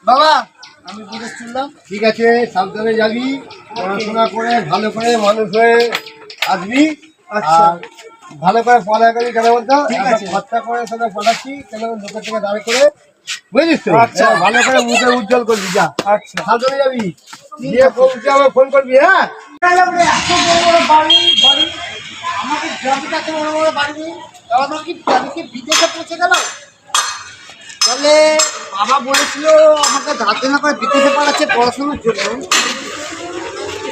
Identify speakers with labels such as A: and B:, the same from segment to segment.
A: বাবা আমি বিদেশ চললাম। ঠিক আছে, সাবধানে যাবি, পড়াশোনা করে ভালো করে মানুষ হয়ে আসবি। আচ্ছা, ভালো করে পড়ালেখা করি কেন বলতো, খরচা করে সেটা পড়াচ্ছি কেন লোকের থেকে দাঁড় করে, বুঝলিস তো? আচ্ছা, ভালো করে মুখে উজ্জ্বল করবি। যা, আচ্ছা সাবধানে যাবি, গিয়ে পৌঁছে আমার ফোন করবি। হ্যাঁ, এত বড় বড় বাড়ি বাড়ি আমাকে গ্রামে এত বড় বড় বাড়ি নেই, আমাকে আমি কি বিদেশে পৌঁছে গেল? তাহলে বাবা বলেছিল আমাকে ধার দেনা করে বিদেশে পাঠাচ্ছে পড়াশোনার জন্য।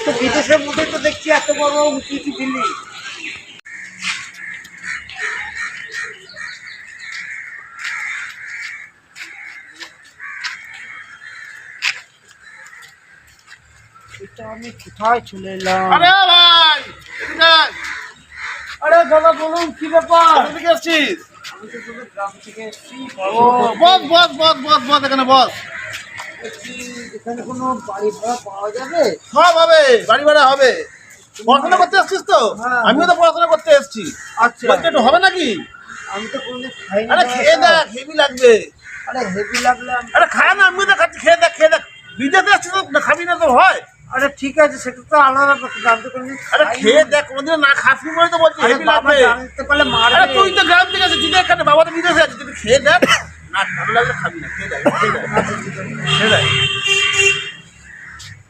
A: তো বিদেশের মধ্যে তো দেখছি এত বড় উঁচু উঁচু বিল্ডিং। এটা আমি কোথায় চলে এলাম?
B: আরে ভাই,
A: আরে দাদা বলুন, কি ব্যাপার?
B: এদিকে আসছিস?
A: আমি তো তোদের গ্রাম থেকে এসেছি।
B: বস বস বস বস বস, এখানে বস।
A: এখানে কোনো বাড়ি ভাড়া পাওয়া যাবে?
B: সব হবে, বাড়ি ভাড়া হবে। পড়াশোনা করতে এসছিস তো?
A: হ্যাঁ।
B: আমিও তো পড়াশোনা করতে এসছি।
A: আচ্ছা,
B: বলতে একটু হবে নাকি?
A: আমি তো কোনোদিন খাইনি।
B: আরে খেয়ে দেখ, হেভি লাগবে।
A: আরে হেভি লাগলে
B: আরে খা না, আমিও তো খাচ্ছি, খেয়ে দেখ খেয়ে দেখ। বিদেশে আসছিস তো খাবি না তো হয়?
A: আরে ঠিক আছে, সেটা তো আলাদা কথা, জানতে পারিনি।
B: আরে খেয়ে দেখ, কোনোদিন না খাসনি বলে তো বলছি হেভি লাগবে।
A: জানতে পারলে মারবে।
B: আরে তুই তো গ্রাম থেকে আছিস, তুই তো এখানে, বাবা তো বিদেশে আছে, তুই খেয়ে দেখ। না ভালো লাগলে খাবি না, খেয়ে দেখ খেয়ে দেখ খেয়ে দেখ।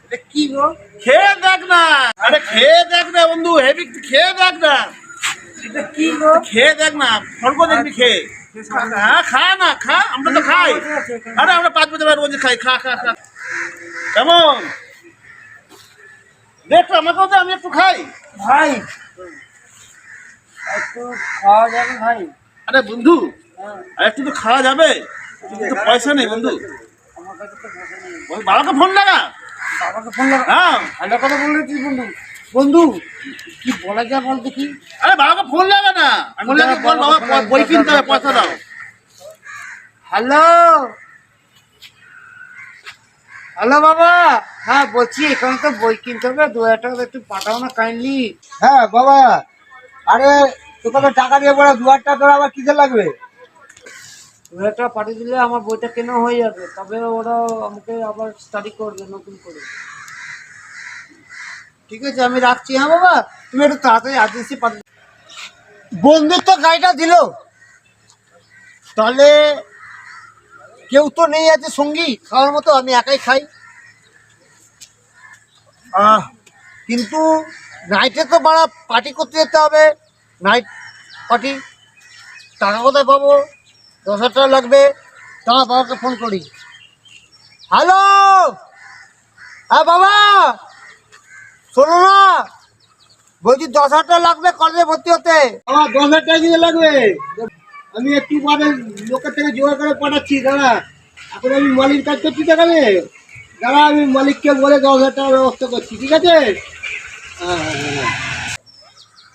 A: এটা কি গো?
B: খেয়ে দেখ না, আরে খেয়ে দেখ না বন্ধু, হেভি, খেয়ে দেখ না,
A: এটা কি গো?
B: খেয়ে দেখ না, স্বর্গ দেখবি খেয়ে। হ্যাঁ খা না, খা, আমরা তো খাই। আরে আমরা 5 বছর রোজ খাই, খা খা খা। কেমন দেখ তো, আমাকেও তো, আমি একটু খাই।
A: ভাই একটু খাওয়া যাবে ভাই?
B: আরে বন্ধু,
A: হ্যাঁ,
B: আর একটু তো খাওয়া যাবে, কিন্তু পয়সা নেই বন্ধু।
A: আমার কাছে তো পয়সা নেই।
B: ওই বাবাকে ফোন লাগা।
A: বাবাকে ফোন লাগা।
B: হ্যাঁ,
A: ভালো কথা বলেছিস বন্ধু। বন্ধু কি বলা যায় বল দেখি?
B: আরে বাবাকে ফোন লাগা না, ফোন লাগা বল বাবা বই কিনতে হবে, পয়সা দাও।
A: হ্যালো হ্যালো বাবা, হ্যাঁ বলছি এখানে তো বই কিনতে হবে, 2,000 টাকা একটু পাঠাও না কাইন্ডলি। হ্যাঁ বাবা, আরে তোকে টাকা দিয়ে বলে 2,000 টাকা তোর আবার কিসে লাগবে? 2,000 টাকা পাঠিয়ে দিলে আমার বইটা কেনা হয়ে যাবে, তবে ওরা আমাকে আবার স্টাডি করবে নতুন করে। ঠিক আছে, আমি রাখছি। হ্যাঁ বাবা, তুমি একটু তাড়াতাড়ি আর্জেন্সি পাঠিয়ে। বন্ধু তো গাড়িটা দিল, তাহলে কেউ তো নেই আছে সঙ্গী খাওয়ার মতো, আমি একাই খাই। কিন্তু নাইটে তো বাড়া পার্টি করতে যেতে হবে, নাইট পার্টি। টাকা কোথায় পাবো? 10,000 টাকা লাগবে। দাঁড়া, বাবাকে ফোন করি। হ্যালো, হ্যাঁ বাবা শোনো না, বলছি 10,000 টাকা লাগবে কলেজে ভর্তি হতে। আমার 10,000 টাকা দিয়ে লাগবে, আমি একটু পরে লোকের থেকে জোগাড় করে পাঠাচ্ছি। দাঁড়া, এখন আমি মালিক কাজ করছি, দেখাবে। দাঁড়া, আমি মালিককে বলে 10,000 টাকার ব্যবস্থা করছি, ঠিক আছে?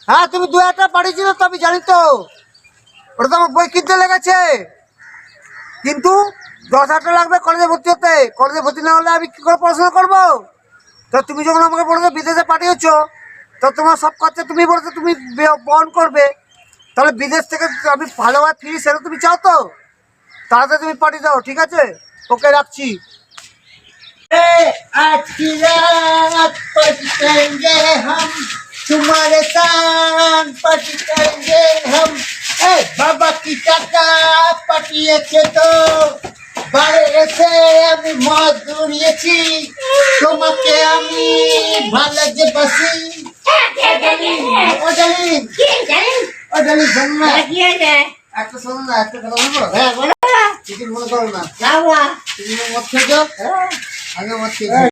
A: হ্যাঁ, তুমি 2,000 টাকা পাঠিয়েছিল তো, আমি জানি তো। ওটা তো আমার বই কিনতে লেগেছে, কিন্তু 10,000 টাকা লাগবে কলেজে ভর্তি হতে। কলেজে ভর্তি না হলে আমি কী করে পড়াশোনা করবো? তো তুমি যখন আমাকে বলেছো বিদেশে পাঠিয়েছ, তো তোমার সব খরচা তুমি বলেছো তুমি বহন করবে। তাহলে বিদেশ থেকে আমি ভালোভাবে ফিরি, সেটা তুমি চাও তো? তাড়াতাড়ি তুমি পাঠিয়ে দাও, ঠিক আছে? ওকে, রাখছি। आज की रात पार्टी करेंगे हम, तुम्हारे साथ पार्टी करेंगे हम। बाबा की टाका पाঠিয়েছে তো, বাড়ি এসে আমি মদ উড়িয়েছি, তোমাকে আমি ভালো যে বাসি। একটা শোনো না, একটা কথা বলবো? হ্যাঁ বলো। কিছু মনে করো না। তুমি মদ খেয়েছো? আগে মদ খেয়েছি।